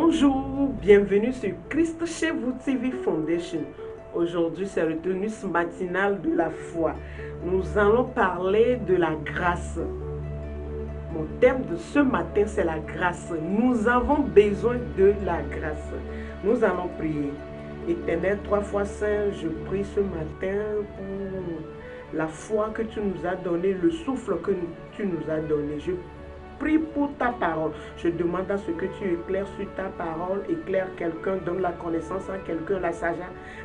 Bonjour, bienvenue sur Christ chez vous TV Foundation. Aujourd'hui, c'est le tonus matinal de la foi. Nous allons parler de la grâce. Mon thème de ce matin, c'est la grâce. Nous avons besoin de la grâce. Nous allons prier. Éternel, 3 fois saint, je prie ce matin pour la foi que tu nous as donnée, le souffle que tu nous as donné. Je prie pour ta parole. Je demande à ce que tu éclaires sur ta parole, éclaire quelqu'un, donne la connaissance à quelqu'un,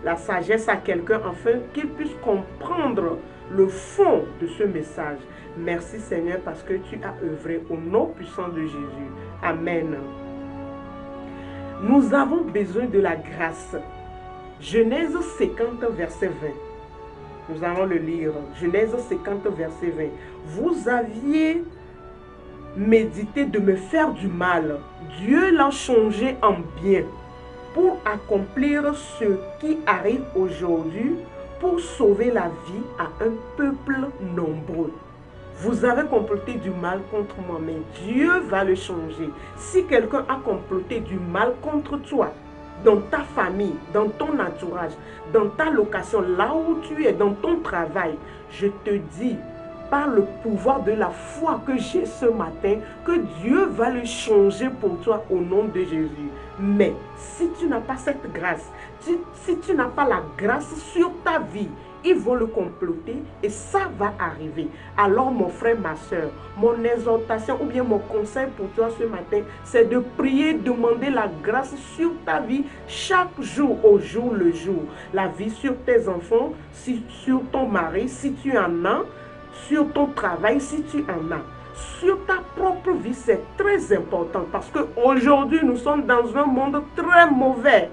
la sagesse à quelqu'un, afin qu'il puisse comprendre le fond de ce message. Merci Seigneur parce que tu as œuvré au nom puissant de Jésus. Amen. Nous avons besoin de la grâce. Genèse 50, verset 20. Nous allons le lire. Genèse 50, verset 20. Vous aviez médité de me faire du mal. Dieu l'a changé en bien pour accomplir ce qui arrive aujourd'hui, pour sauver la vie à un peuple nombreux. Vous avez comploté du mal contre moi, mais Dieu va le changer. Si quelqu'un a comploté du mal contre toi, dans ta famille, dans ton entourage, dans ta location, là où tu es, dans ton travail, je te dis, par le pouvoir de la foi que j'ai ce matin, que Dieu va le changer pour toi au nom de Jésus. Mais si tu n'as pas cette grâce, si tu n'as pas la grâce sur ta vie, ils vont le comploter et ça va arriver. Alors mon frère, ma soeur, mon exhortation ou bien mon conseil pour toi ce matin, c'est de prier, demander la grâce sur ta vie chaque jour, au jour le jour. La vie sur tes enfants, sur ton mari, si tu en as, sur ton travail, si tu en as. Sur ta propre vie, c'est très important parce qu'aujourd'hui, nous sommes dans un monde très mauvais,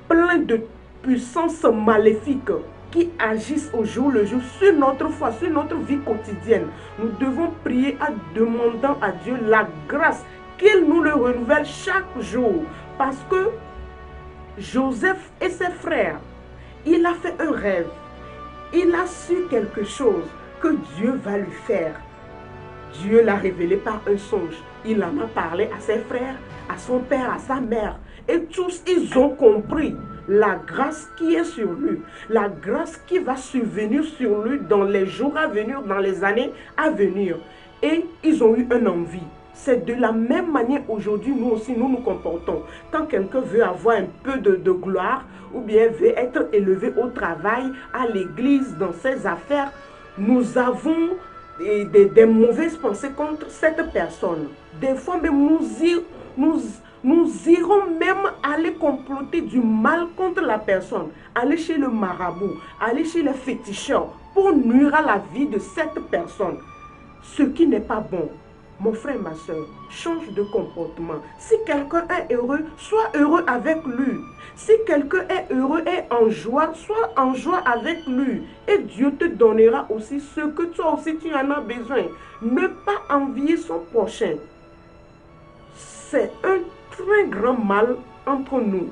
plein de puissances maléfiques qui agissent au jour le jour sur notre foi, sur notre vie quotidienne. Nous devons prier en demandant à Dieu la grâce, qu'il nous le renouvelle chaque jour. Parce que Joseph et ses frères, il a fait un rêve. Il a su quelque chose que Dieu va lui faire. Dieu l'a révélé par un songe. Il en a parlé à ses frères, à son père, à sa mère. Et tous, ils ont compris la grâce qui est sur lui. La grâce qui va survenir sur lui dans les jours à venir, dans les années à venir. Et ils ont eu une envie. C'est de la même manière aujourd'hui, nous aussi, nous nous comportons. Quand quelqu'un veut avoir un peu de gloire, ou bien veut être élevé au travail, à l'église, dans ses affaires, nous avons des mauvaises pensées contre cette personne. Des fois même, nous irons même aller comploter du mal contre la personne. Aller chez le marabout, aller chez les féticheurs pour nuire à la vie de cette personne. Ce qui n'est pas bon. Mon frère, ma soeur, change de comportement. Si quelqu'un est heureux, sois heureux avec lui. Si quelqu'un est heureux et en joie, sois en joie avec lui. Et Dieu te donnera aussi ce que toi aussi tu en as besoin. Ne pas envier son prochain. C'est un très grand mal entre nous.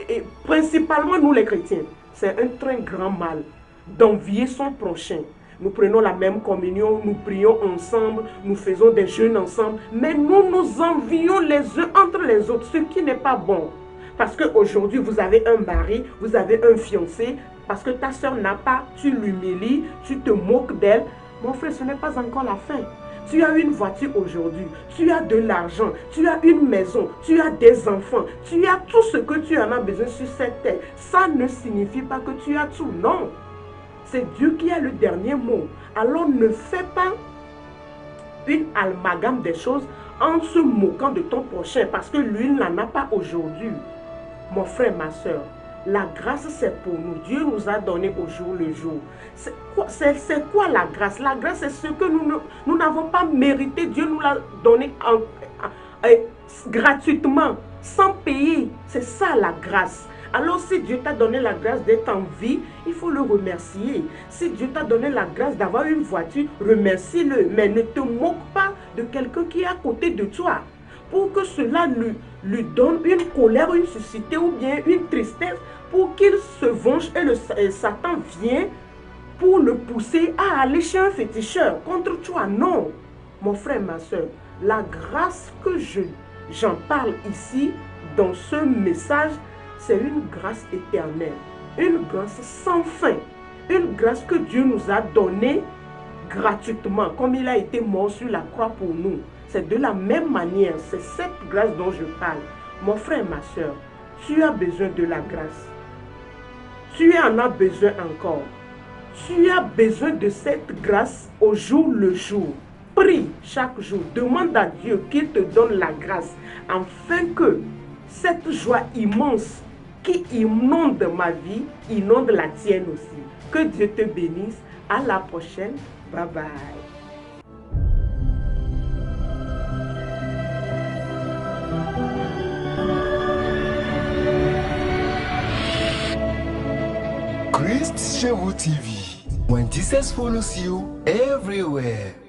Et principalement nous les chrétiens. C'est un très grand mal d'envier son prochain. Nous prenons la même communion, nous prions ensemble, nous faisons des jeûnes ensemble, mais nous nous envions les uns entre les autres, ce qui n'est pas bon. Parce qu'aujourd'hui, vous avez un mari, vous avez un fiancé, parce que ta soeur n'a pas, tu l'humilies, tu te moques d'elle. Mon frère, ce n'est pas encore la fin. Tu as une voiture aujourd'hui, tu as de l'argent, tu as une maison, tu as des enfants, tu as tout ce que tu en as besoin sur cette terre. Ça ne signifie pas que tu as tout, non. C'est Dieu qui a le dernier mot. Alors ne fais pas une amalgame des choses en se moquant de ton prochain parce que lui n'en a pas aujourd'hui. Mon frère, ma soeur, la grâce c'est pour nous. Dieu nous a donné au jour le jour. C'est quoi la grâce? La grâce c'est ce que nous n'avons pas mérité. Dieu nous l'a donné gratuitement, sans payer. C'est ça la grâce. Alors si Dieu t'a donné la grâce d'être en vie, il faut le remercier. Si Dieu t'a donné la grâce d'avoir une voiture, remercie-le. Mais ne te moque pas de quelqu'un qui est à côté de toi. Pour que cela lui donne une colère, une suscité ou bien une tristesse, pour qu'il se venge et Satan vient pour le pousser à aller chez un féticheur contre toi. Non, mon frère, ma soeur, la grâce que je j'en parle ici dans ce message, c'est une grâce éternelle, une grâce sans fin, une grâce que Dieu nous a donnée gratuitement, comme il a été mort sur la croix pour nous. C'est de la même manière, c'est cette grâce dont je parle. Mon frère, ma soeur, tu as besoin de la grâce. Tu en as besoin encore. Tu as besoin de cette grâce au jour le jour. Prie chaque jour, demande à Dieu qu'il te donne la grâce, afin que cette joie immense qui inonde ma vie, inonde la tienne aussi. Que Dieu te bénisse. À la prochaine. Bye bye. Christ chez vous TV. When Jesus follows you everywhere.